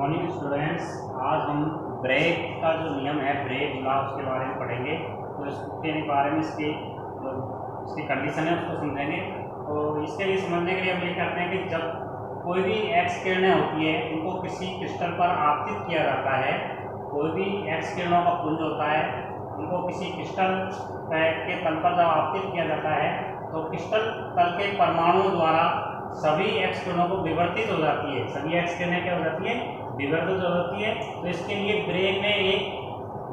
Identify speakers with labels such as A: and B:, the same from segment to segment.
A: Morning students. आज हम break का जो नियम है, ब्रेक लॉ, उसके बारे में पढ़ेंगे। तो इसके बारे में इसकी कंडीशन है उसको समझेंगे। तो इसके लिए समझने के लिए हम ये करते हैं कि जब कोई भी एक्स किरणें होती है उनको किसी क्रिस्टल पर आपतित किया जाता है। कोई भी एक्स किरणों का पुंज होता है उनको किसी क्रिस्टल के तल पर जब आपतित किया जाता है तो क्रिस्टल तल के परमाणुओं द्वारा सभी एक्स किरणों को विवर्तित हो जाती है। सभी एक्स किरणें क्या हो जाती है? विवर्तित हो जाती है। तो इसके लिए ब्रेग ने एक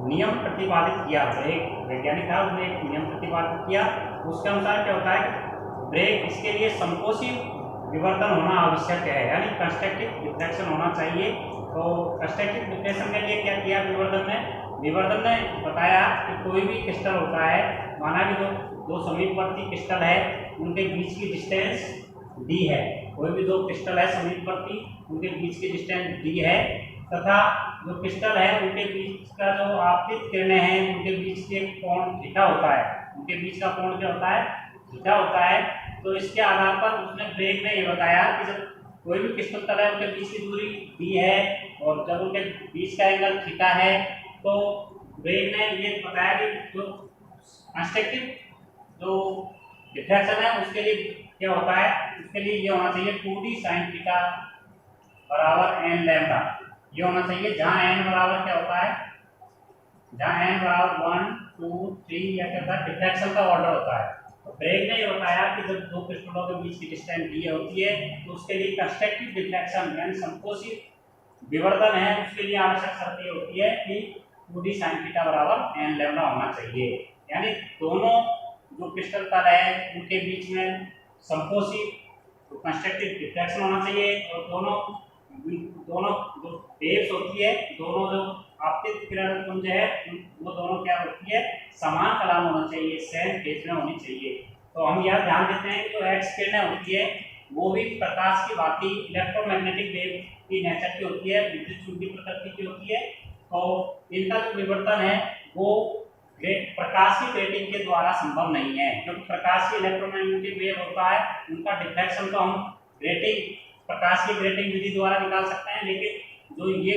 A: नियम प्रतिपादित किया। एक वैज्ञानिक था, उसने एक नियम प्रतिपादित किया। उसके अनुसार क्या होता है, ब्रेग इसके लिए संकोची विवर्तन होना आवश्यक है, यानी कंस्ट्रक्टिव डिफ्लेक्शन होना चाहिए। तो कंस्ट्रक्टिव डिफ्लेक्शन के लिए क्या किया विवर्तन ने बताया कि कोई भी क्रिस्टल होता है, माना कि दो समीपवर्ती क्रिस्टल है, उनके बीच की डिस्टेंस डी है। कोई भी दो क्रिस्टल है समीपवर्ती, उनके बीच की डिस्टेंस डी है, तथा जो क्रिस्टल है उनके बीच का जो आपतित किरणें हैं उनके बीच के कोण थीटा होता है। उनके बीच का कोण क्या होता है? थीटा होता है। तो इसके आधार पर उसने ब्रेग ने ये बताया कि जब कोई भी क्रिस्टल तल है उनके बीच की दूरी डी है और जब उनके बीच का एंगल थीटा है, तो ब्रेग ने ये बताया कि जो कंस्ट्रक्टिव जो डिफ्लेक्शन है उसके लिए क्या होता है, उसके लिए ये होना चाहिए 2d sin थीटा बराबर n लैम्डा। ये होना चाहिए जहां n बराबर क्या होता है, जहां n बराबर 1 2 3 या क्या डिफ्लेक्शन का ऑर्डर होता है। तो ब्रेग ने ये बताया कि जब दो क्रिस्टलों के बीच की डिस्टेंस डी होती है तो उसके लिए कंस्ट्रक्टिव डिफ्लेक्शन यानी संकोची विवर्तन है, उसके लिए आवश्यक शर्त ये होती है कि 2d sin थीटा बराबर n लैम्डा होना चाहिए। यानी दोनों जो क्रिस्टल तल है उनके बीच में संकोची तो कंस्ट्रक्टिव डिफ्लेक्शन होना चाहिए और दोनों जो वेव्स होती है, दोनों जो आपतित किरण पुंज है वो दोनों क्या होती है, समान कलाम होना चाहिए, सेम फेज में होनी चाहिए। तो हम यह ध्यान देते हैं कि जो एक्स किरणें होती है वो भी प्रकाश की भांति इलेक्ट्रोमैग्नेटिक वेव की नेचर की होती है, विद्युत चुंबकीय प्रकृति की होती है। तो इनका जो विवर्तन है वो प्रकाश की ग्रेटिंग के द्वारा संभव नहीं है, क्योंकि प्रकाश की इलेक्ट्रोमैग्नेटिक वेव होता है, उनका डिफ्लेक्शन तो हम ग्रेटिंग प्रकाश की ग्रेटिंग विधि द्वारा निकाल सकते हैं, लेकिन जो ये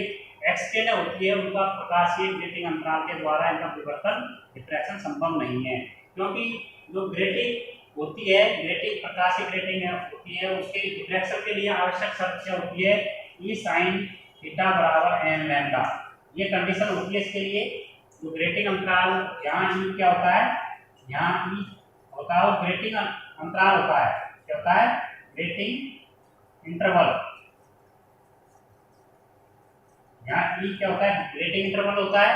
A: एक्स किरणें होती है उनका प्रकाशीय ग्रेटिंग अंतराल के द्वारा इनका विवर्तन डिफ्लेक्शन संभव नहीं है। क्योंकि जो ग्रेटिंग होती है, ग्रेटिंग प्रकाशीय ग्रेटिंग होती है, उसके डिफ्लेक्शन के लिए आवश्यक शर्त क्या होती है, ई साइन थीटा बराबर n लैम्डा। ये कंडीशन होती है इसके लिए। जो ग्रेटिंग अंतराल यहाँ ई क्या होता है, यहाँ ई होता है और ग्रेटिंग अंतराल होता है, क्या होता है, ग्रेटिंग इंटरवल। यहाँ ई क्या होता है, ग्रेटिंग इंटरवल होता है।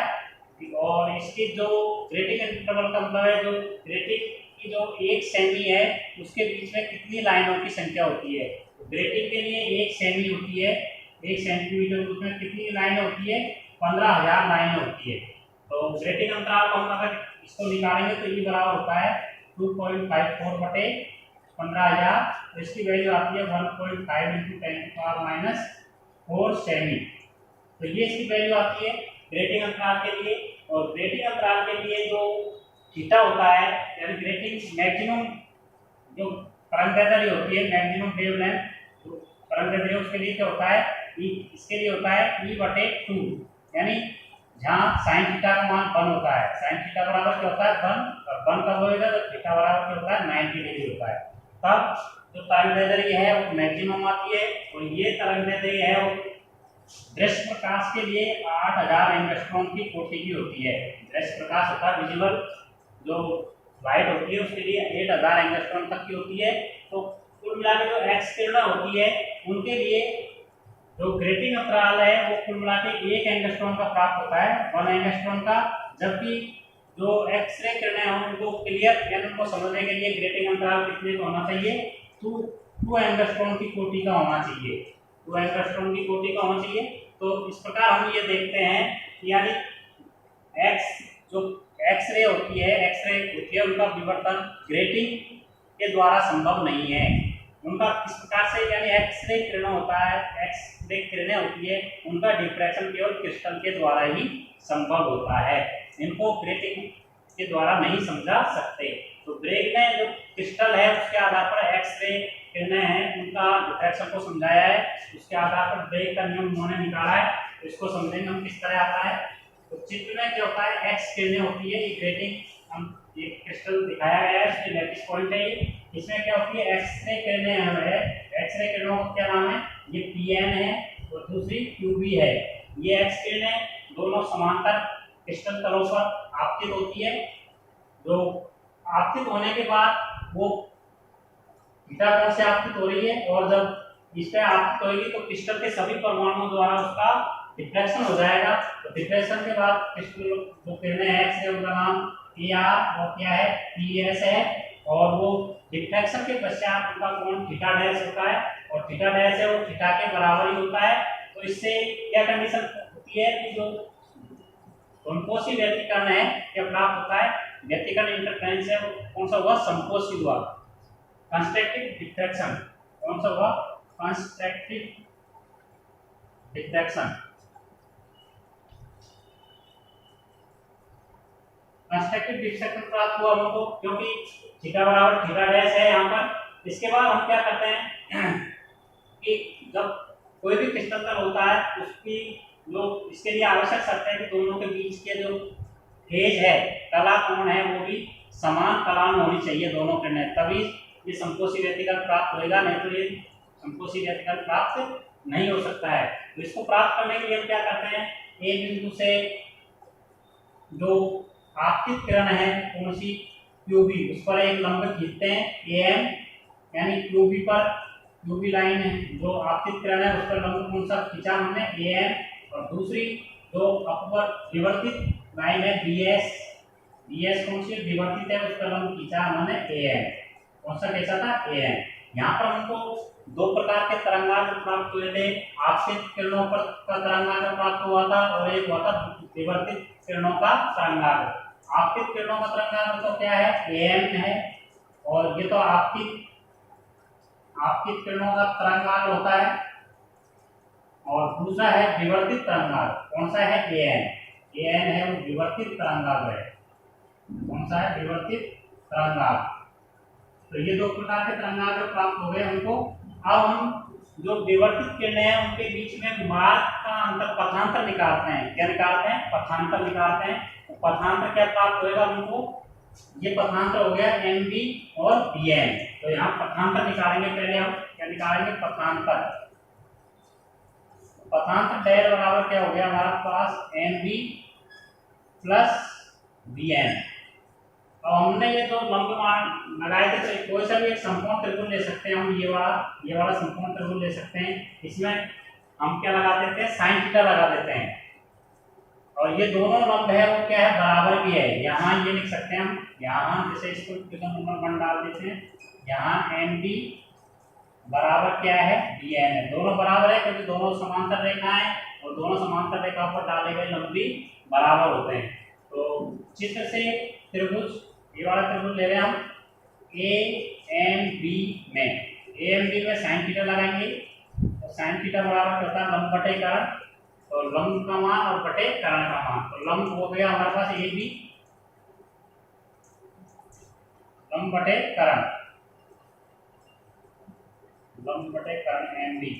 A: और इसकी जो ग्रेटिंग इंटरवल का मतलब है जो ग्रेटिंग की जो एक सेमी है उसके बीच में कितनी लाइनों की संख्या होती है। तो ग्रेटिंग के लिए एक सेमी होती है, 1 सेंटीमीटर, उसमें कितनी लाइनें होती है, 15,000 लाइनें होती है। तो ग्रेटिंग अंतराल को हम अगर इसको निकालेंगे तो ये बराबर होता है 2.54 बटे 15,000। तो इसकी वैल्यू आती है 1.5 × 10⁻⁴ सेमी। तो ये इसकी वैल्यू आती है ग्रेटिंग अंतराल के लिए। और ग्रेटिंग अंतराल के लिए जो थीटा होता है, यानी ग्रेटिंग मैक्सिमम जो तरंगदैर्ध्य होती है, मैक्सिमम वेवलेंथ जो तरंगदैर्ध्य उसके लिए क्या होता है, इसके लिए होता है E/2, यानी जहाँ साइन थीटा का मान 1 होता है, साइन थीटा बराबर क्या होता है 1, और 1 कब होएगा तो थीटा बराबर क्या होता है 90 डिग्री होता है। तब जो तरंगदैर्ध्य है वो मैक्सिमम आती है। और ये तरंगदैर्ध्य है वो दृश्य प्रकाश के लिए 8000 एंगस्ट्रॉम की कोटि की होती है। दृश्य प्रकाश होता है, विजुअल जो लाइट होती है उसके लिए 8000 एंगस्ट्रॉम तक की होती है। तो कुल मिला के जो एक्स किरणें होती है उनके लिए जो ग्रेटिंग अंतराल है वो कुल मिला के 1 एंगस्ट्रॉम का प्राप्त होता है, 1 एंगस्ट्रॉम का। जबकि जो एक्सरे किरणें हैं उनको क्लियर यानी उनको समझने के लिए ग्रेटिंग अंतराल कितने का होना चाहिए, 2 एंगस्ट्रॉम की कोटि का होना चाहिए, 2 एंगस्ट्रॉम की कोटि का होना चाहिए। तो इस प्रकार हम ये देखते हैं यानी जो एक्सरे होती है उनका विवर्तन ग्रेटिंग के द्वारा संभव नहीं है। उनका इस प्रकार से यानी एक्सरे किरण होता है, एक्सरे किरणें होती है, उनका डिफ्रैक्शन केवल क्रिस्टल के द्वारा ही संभव होता है, इनको ग्रेटिंग के द्वारा नहीं समझा सकते। तो ब्रेग में जो क्रिस्टल है उसके आधार पर एक्सरे किरणें हैं उनका डिफ्रैक्शन को समझाया है, उसके आधार पर ब्रेग का नियम उन्होंने निकाला है। तो इसको समझेंगे हम किस तरह आता है। तो चित्र में क्या होता है, एक्स किरणें होती है, ये ग्रेटिंग हम ये क्रिस्टल दिखाया गया है, इसमें लैटिस पॉइंट है, इसमें क्या होती है एक्स-रे किरणें है। एक्स-रे किरणों का क्या नाम है, ये पीएन है और दूसरी क्यूबी है। ये एक्स किरणें दोनों समांतर क्रिस्टल तलों पर आपतित होती है। जो आपतित होने के बाद वो थीटा कोण से आपतित हो रही है, और जब इस पे आपतित होगी तो क्रिस्टल के सभी परमाणुओं द्वारा उसका डिफ्रैक्शन हो जाएगा। तो डिफ्रैक्शन के बाद क्रिस्टल जो किरणें हैं एक्स रे उनका नाम पीआर और क्या है पीएस है, और वो डिफ्रैक्शन के पश्चात उनका कोण थीटा डैश होता है, और थीटा डैश है वो थीटा के बराबर ही होता है। तो इससे क्या कंडीशन होती है कि जो संकोची व्यतिकरण है क्या प्राप्त होता है, व्यतिकरण इंटरफेरेंस है वो कौन सा हुआ, संकोची हुआ। कंस्ट्रक्टिव डिफ्रैक्शन कौन सा हुआ, कंस्ट्रक्टिव डिफ्रैक्शन। कंस्ट्रक्टिव डिफ्रैक्शन प्राप्त हुआ हमको क्योंकि थीटा बराबर थीटा डैश है यहाँ पर। इसके बाद हम क्या करते हैं कि जब कोई भी क्रिस्टल तल होता है उसकी जो इसके लिए आवश्यक शर्त है कि दोनों के बीच के जो फेज है, कला कोण है, वो भी समान कलान होनी चाहिए दोनों किरणें, तभी ये संकोची व्यतिकरण प्राप्त होएगा, नहीं तो ये संकोची व्यतिकरण प्राप्त नहीं हो सकता है। तो इसको प्राप्त करने के लिए हम क्या करते हैं, एक बिंदु से जो आपतित किरण है कौन सी क्यूबी, उस पर एक लंब खींचते हैं एम, यानी क्यूबी पर क्यूबी लाइन है जो आपतित किरण है उस पर लंब कौन सा खींचा हमने एम, और दूसरी जो अपवर्त विवर्तित लाइन है बीएस, बीएस कौन सी विवर्तित है उस पर लंब खींचा हमने एम, कौन सा खींचा था एम। यहाँ पर हमको दो प्रकार के तरंगार्थ प्राप्त हुए थे, आपतित किरणों पर का तरंगार्थ प्राप्त हुआ था और एक हुआ था विवर्तित किरणों का तरंगार्थ। आपतित किरणों का तरंगार्थ तो क्या है एम है, और ये तो आपतित किरणों का तरंगार्थ होता है, और दूसरा है विवर्तित तरंगार्थ, कौन सा है एन, एन है वो विवर्तित तरंगार्थ है, कौन सा है विवर्तित तरंगार्थ। तो ये दो प्रकार के तरंगार्थ प्राप्त हो गए हमको। अब हम जो विवर्तित किरणें हैं उनके बीच में मार्ग का अंतर पथांतर निकालते हैं। क्या निकालते हैं, पथांतर निकालते हैं। तो पथांतर क्या प्राप्त होएगा हमको, ये पथांतर हो गया एम बी और बी एन। तो यहाँ पथांतर निकालेंगे, पहले हम क्या निकालेंगे पथांतर। पथांतर डेल बराबर क्या हो गया हमारे पास M B plus B N. अब हमने ये जो लंब लगाए थे तो कोई सा भी एक समकोण त्रिभुज ले सकते हैं हम, ये वाला समकोण त्रिभुज ले सकते हैं। इसमें हम क्या लगा देते हैं, साइन थीटा लगा देते हैं, और ये दोनों लंब है वो क्या है बराबर भी है। यहाँ ये लिख सकते हैं हम, यहाँ जैसे इसको नंबर 1 डाल देते हैं, यहाँ एम बी बराबर क्या है बी एन है, दोनों बराबर है क्योंकि दोनों समांतर रेखा है, और दोनों समांतर रेखा पर डाले गए लंब भी बराबर होते हैं। तो चित्र से त्रिभुज, ये वाला त्रिभुज ले रहे हैं हम ए एम बी में, ए एम बी में साइन थीटा लगाएंगे, और साइन थीटा बराबर होता है लंब बटे कर्ण, तो लंब का मान और बटे कर्ण का मान। तो लंब हो गया हमारे पास ए बी, लंब बटे कर्ण, लंब बटे कर्ण एम बी,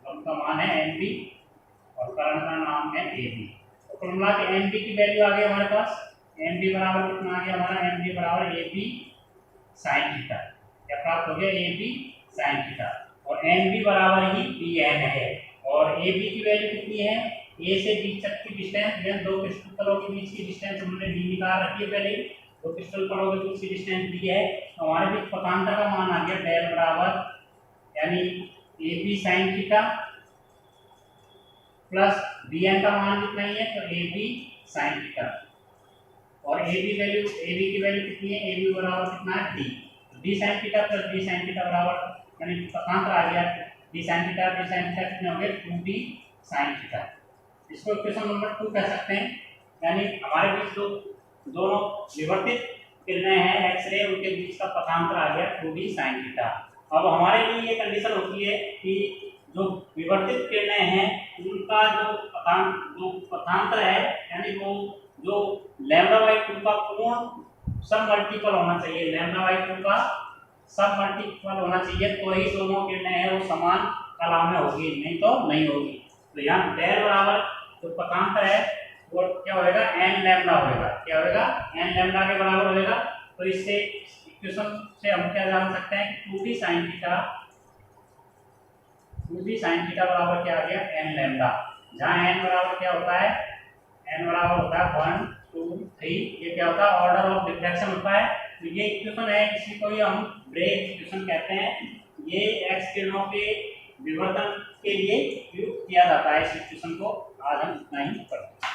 A: लंब का मान है एम बी और कर्ण का नाम है ए बी। तो कुल मिला के एम बी की वैल्यू आ गई हमारे पास, एम बी बराबर कितना आ गया हमारा, एम बी बराबर ए बी साइन थीटा। क्या प्राप्त हो गया, ए बी साइन थीटा, और एम बी बराबर ही बी एन है। और ए बी की वैल्यू कितनी है, ए से बी तक की डिस्टेंस, यानी दो क्रिस्टल तलों के बीच की डिस्टेंस हमने डी निकाल रखी है पहले, दो क्रिस्टल तलों के बीच की डिस्टेंस डी है। तो हमारे बीच पथांतर का मान आ गया डेल बराबर, यानी A B sine theta plus B N का मान कितना ही है, तो ए बी साइन थीटा, और ए बी की वैल्यू कितनी है, ए बी बराबर कितना है D, D sign theta plus D sine theta बराबर, यानी पथांतर आ गया डी साइन थीटा कितने हो गए 2d साइन थीटा। इसको इक्वेशन नंबर 2 कह सकते हैं, यानी हमारे बीच जो दोनों विवर्तित किरणें हैं एक्सरे, उनके बीच का पथांतर आ गया 2d साइन थीटा। अब हमारे लिए ये कंडीशन होती है कि जो विवर्तित किरणें हैं उनका जो पथांतर है, यानी वो जो लैम्डा बाई 2 का कोण सब मल्टीपल होना चाहिए, लैम्डा बाई 2 का सब मल्टीपल होना चाहिए, तो ही दोनों किरणें हैं वो समान कला में होगी, नहीं तो नहीं होगी। तो यहाँ डेल बराबर जो पथांतर है वो क्या होगा, एन लैम्डा होगा। क्या होगा, एन लैम्डा के बराबर होगा। तो इससे इक्वेशन से हम क्या जान सकते हैं, 2d sin theta, 2d sin theta बराबर क्या आ गया, एन लैम्डा। जहाँ एन बराबर क्या होता है, एन बराबर होता है 1 2 3। ये क्या होता है, ऑर्डर ऑफ डिफ्रैक्शन होता है। तो ये इक्वेशन है, इसी को ही हम ब्रेग इक्वेशन कहते हैं। ये एक्स किरणों के विवर्तन के लिए उपयोग किया जाता है। इस इक्वेशन को आज हम इतना ही पढ़ते हैं।